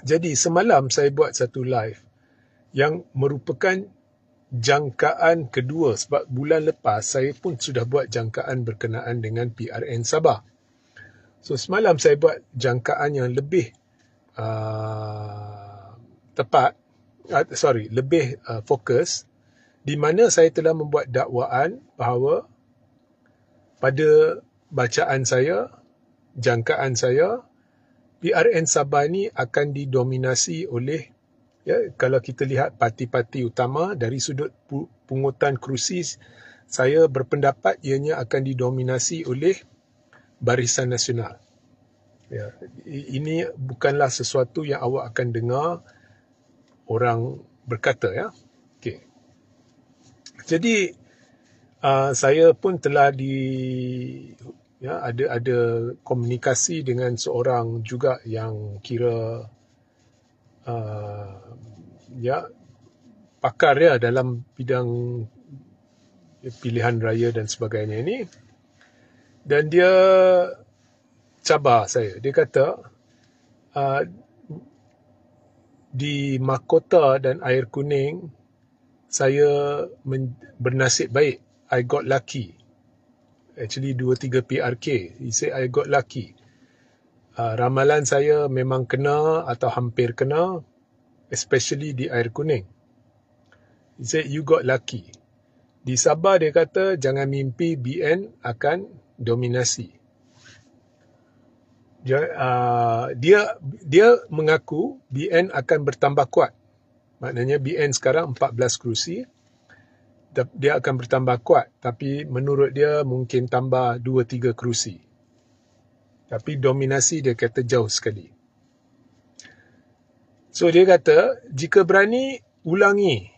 Jadi semalam saya buat satu live yang merupakan jangkaan kedua, sebab bulan lepas saya pun sudah buat jangkaan berkenaan dengan PRN Sabah. So semalam saya buat jangkaan yang lebih lebih fokus, di mana saya telah membuat dakwaan bahawa pada bacaan saya, jangkaan saya, PRN Sabah ni akan didominasi oleh, kalau kita lihat parti-parti utama dari sudut pungutan kerusi, saya berpendapat ianya akan didominasi oleh Barisan Nasional. Ini bukanlah sesuatu yang awak akan dengar orang berkata, Okay. Jadi saya pun telah ada komunikasi dengan seorang juga yang kira pakar dalam bidang pilihan raya dan sebagainya ini, dan dia cabar saya. Dia kata di Mahkota dan Air Kuning saya bernasib baik. I got lucky. Actually 2-3 PRK. He said I got lucky. Ramalan saya memang kena atau hampir kena, especially di Air Kuning. He said you got lucky. Di Sabah dia kata jangan mimpi BN akan dominasi. Dia mengaku BN akan bertambah kuat. Maknanya BN sekarang 14 kerusi. Dia akan bertambah kuat, tapi menurut dia mungkin tambah 2-3 kerusi. Tapi dominasi dia kata jauh sekali. So dia kata, jika berani ulangi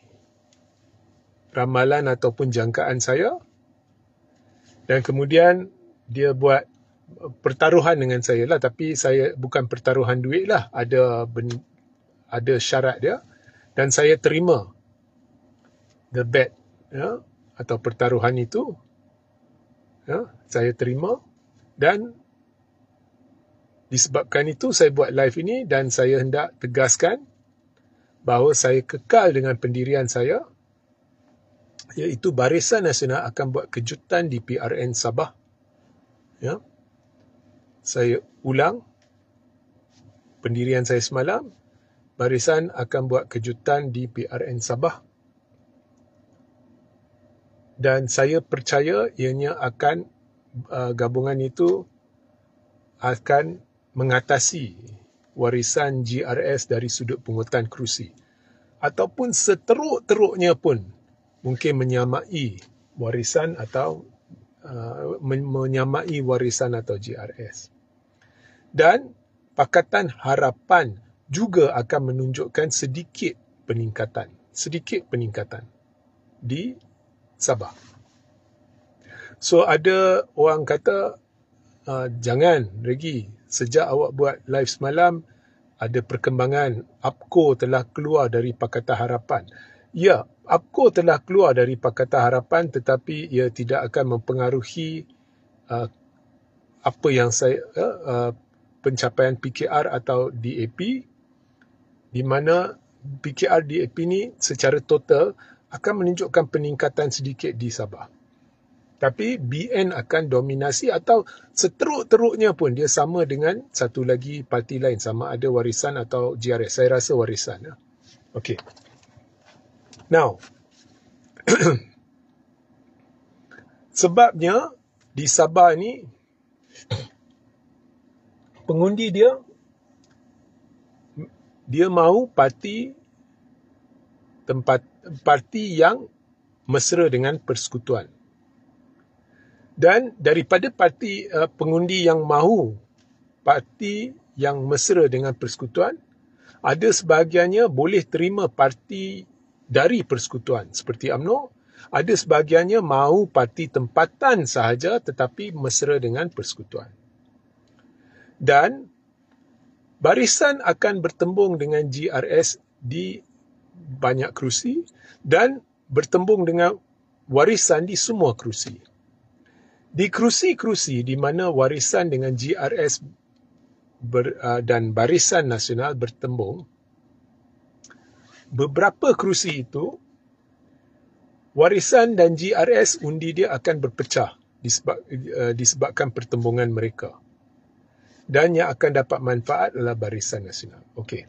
ramalan ataupun jangkaan saya, dan kemudian dia buat pertaruhan dengan saya lah, tapi saya bukan pertaruhan duit lah, ada syarat dia, dan saya terima the bet, atau pertaruhan itu, saya terima, dan disebabkan itu saya buat live ini, dan saya hendak tegaskan bahawa saya kekal dengan pendirian saya, iaitu Barisan Nasional akan buat kejutan di PRN Sabah. Saya ulang pendirian saya semalam, Barisan akan buat kejutan di PRN Sabah. Dan saya percaya ianya akan, gabungan itu akan mengatasi warisan GRS dari sudut pungutan kerusi. Ataupun seteruk-teruknya pun mungkin menyamai warisan atau GRS. Dan Pakatan Harapan juga akan menunjukkan sedikit peningkatan di Sabah. So ada orang kata, jangan Regi, sejak awak buat live semalam ada perkembangan, APCO telah keluar dari Pakatan Harapan. Ya, APCO telah keluar dari Pakatan Harapan, tetapi ia tidak akan mempengaruhi apa yang saya pencapaian PKR atau DAP, di mana PKR DAP ni secara total akan menunjukkan peningkatan sedikit di Sabah. Tapi BN akan dominasi, atau seteruk-teruknya pun dia sama dengan satu lagi parti lain, sama ada warisan atau GRS. Saya rasa warisan. Okay. Now, sebabnya di Sabah ni, pengundi dia mahu parti yang mesra dengan persekutuan. Dan daripada pengundi yang mahu parti yang mesra dengan persekutuan, ada sebahagiannya boleh terima parti dari persekutuan seperti UMNO, ada sebahagiannya mahu parti tempatan sahaja tetapi mesra dengan persekutuan. Dan Barisan akan bertembung dengan GRS di banyak kerusi dan bertembung dengan warisan di semua kerusi. Di kerusi-kerusi di mana warisan dengan GRS dan Barisan Nasional bertembung, beberapa kerusi itu, Warisan dan GRS undi dia akan berpecah disebabkan pertembungan mereka. Dan yang akan dapat manfaat adalah Barisan Nasional. Okey.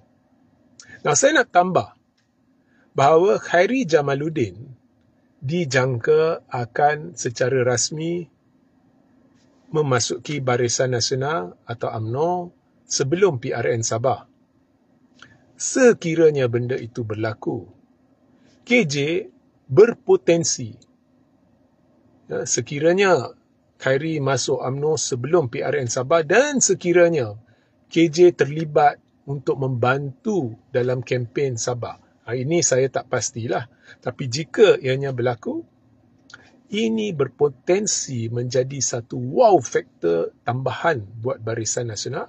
Nah, saya nak tambah bahawa Khairi Jamaluddin dijangka akan secara rasmi memasuki Barisan Nasional atau UMNO sebelum PRN Sabah. Sekiranya benda itu berlaku, KJ berpotensi, sekiranya Khairi masuk UMNO sebelum PRN Sabah dan sekiranya KJ terlibat untuk membantu dalam kempen Sabah. Ini saya tak pastilah. Tapi jika ianya berlaku, ini berpotensi menjadi satu wow faktor tambahan buat Barisan Nasional.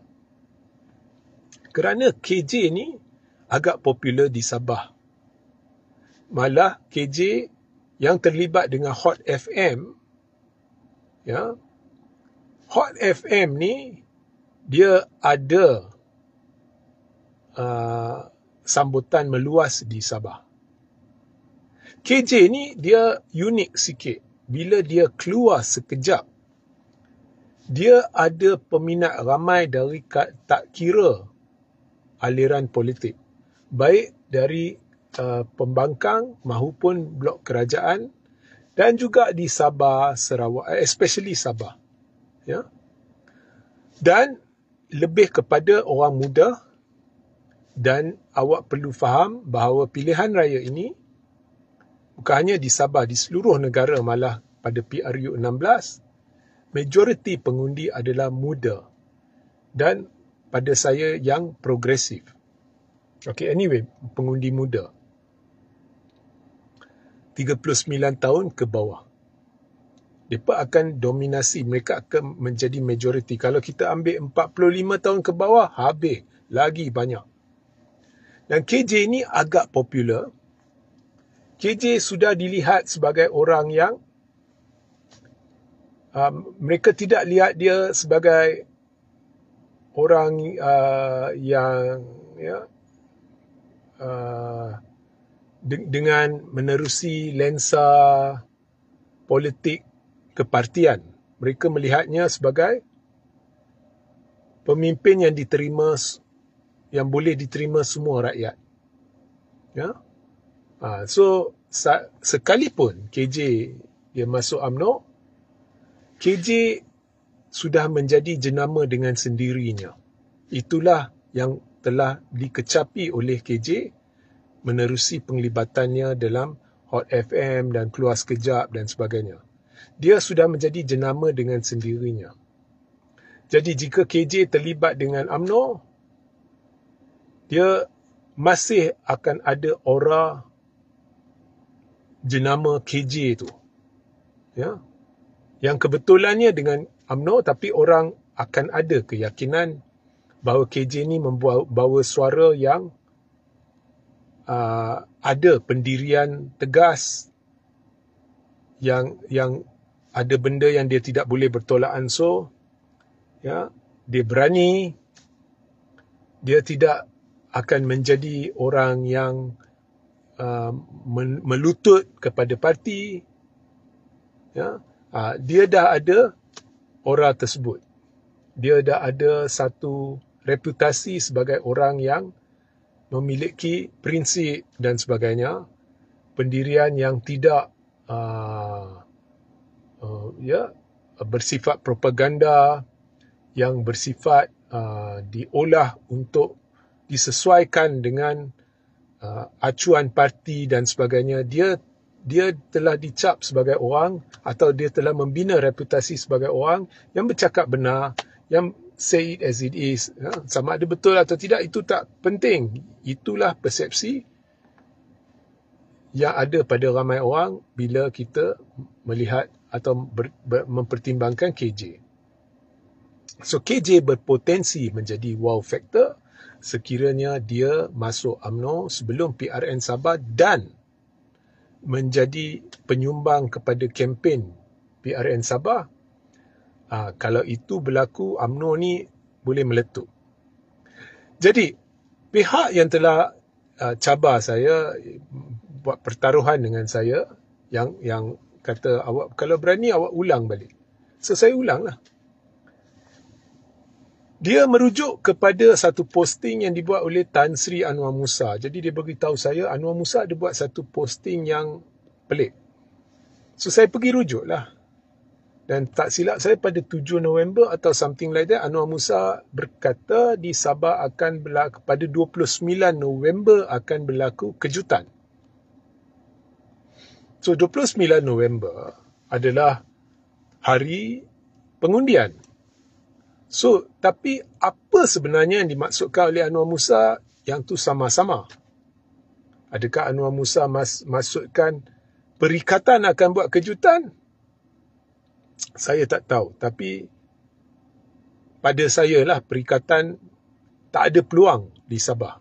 Kerana KJ ni agak popular di Sabah. Malah KJ yang terlibat dengan Hot FM, Hot FM ni dia ada sambutan meluas di Sabah. KJ ni dia unik sikit. Bila dia keluar sekejap, dia ada peminat ramai dari tak kira aliran politik. Baik dari pembangkang maupun blok kerajaan dan juga di Sabah, Sarawak, especially Sabah. Dan lebih kepada orang muda, dan awak perlu faham bahawa pilihan raya ini bukan hanya di Sabah, di seluruh negara, malah pada PRU 16, majoriti pengundi adalah muda dan pada saya yang progresif. Okay, anyway, pengundi muda 39 tahun ke bawah. Mereka akan dominasi, mereka akan menjadi majoriti. Kalau kita ambil 45 tahun ke bawah, habis, lagi banyak. Dan KJ ni agak popular. KJ sudah dilihat sebagai orang yang mereka tidak lihat dia sebagai orang yang dengan menerusi lensa politik kepartian. Mereka melihatnya sebagai pemimpin yang diterima, yang boleh diterima semua rakyat. So sekalipun KJ dia masuk UMNO, KJ sudah menjadi jenama dengan sendirinya. Itulah yang telah dikecapi oleh KJ menerusi penglibatannya dalam Hot FM dan Keluar Sekejap dan sebagainya. Dia sudah menjadi jenama dengan sendirinya. Jadi jika KJ terlibat dengan UMNO, dia masih akan ada aura jenama KJ itu. Yang kebetulannya dengan UMNO, tapi orang akan ada keyakinan bahawa KJ ni membawa suara yang ada pendirian tegas, yang ada benda yang dia tidak boleh bertolak ansur, dia berani, dia tidak akan menjadi orang yang melutut kepada parti. Dia dah ada aura tersebut. Dia dah ada satu reputasi sebagai orang yang memiliki prinsip dan sebagainya, pendirian yang tidak bersifat propaganda, yang bersifat diolah untuk disesuaikan dengan acuan parti dan sebagainya. Dia telah dicap sebagai orang, atau dia telah membina reputasi sebagai orang yang bercakap benar, yang say it as it is. Sama ada betul atau tidak, itu tak penting. Itulah persepsi yang ada pada ramai orang bila kita melihat atau mempertimbangkan KJ. So KJ berpotensi menjadi wow factor sekiranya dia masuk UMNO sebelum PRN Sabah dan menjadi penyumbang kepada kempen PRN Sabah. Kalau itu berlaku, UMNO ni boleh meletup. Jadi, pihak yang telah cabar saya, buat pertaruhan dengan saya, yang kata, awak kalau berani awak ulang balik. So, saya ulang lah. Dia merujuk kepada satu posting yang dibuat oleh Tan Sri Anwar Musa. Jadi dia beritahu saya, Anwar Musa ada buat satu posting yang pelik. So saya pergi rujuk lah. Dan tak silap saya pada 7 November atau something like that, Anwar Musa berkata di Sabah akan berlaku, pada 29 November akan berlaku kejutan. So 29 November adalah hari pengundian. So, tapi apa sebenarnya yang dimaksudkan oleh Anwar Musa yang tu sama-sama? Adakah Anwar Musa maksudkan perikatan akan buat kejutan? Saya tak tahu. Tapi pada saya lah, perikatan tak ada peluang di Sabah.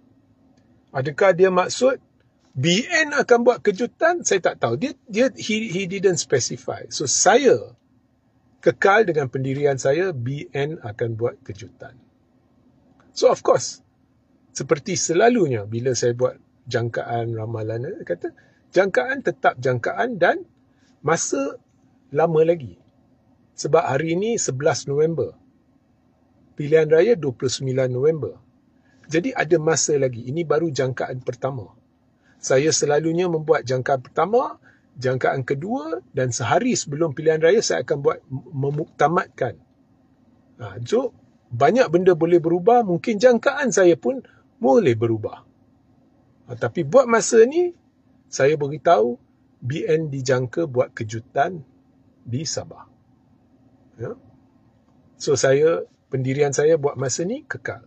Adakah dia maksud BN akan buat kejutan? Saya tak tahu. He didn't specify. So, saya kekal dengan pendirian saya, BN akan buat kejutan. So of course, seperti selalunya bila saya buat jangkaan ramalan, kata jangkaan tetap jangkaan dan masa lama lagi. Sebab hari ini 11 November. Pilihan raya 29 November. Jadi ada masa lagi. Ini baru jangkaan pertama. Saya selalunya membuat jangkaan pertama, jangkaan kedua, dan sehari sebelum pilihan raya saya akan buat memuktamadkan. So, banyak benda boleh berubah, mungkin jangkaan saya pun boleh berubah. Tapi buat masa ni, saya beritahu BN dijangka buat kejutan di Sabah. So, pendirian saya buat masa ni kekal.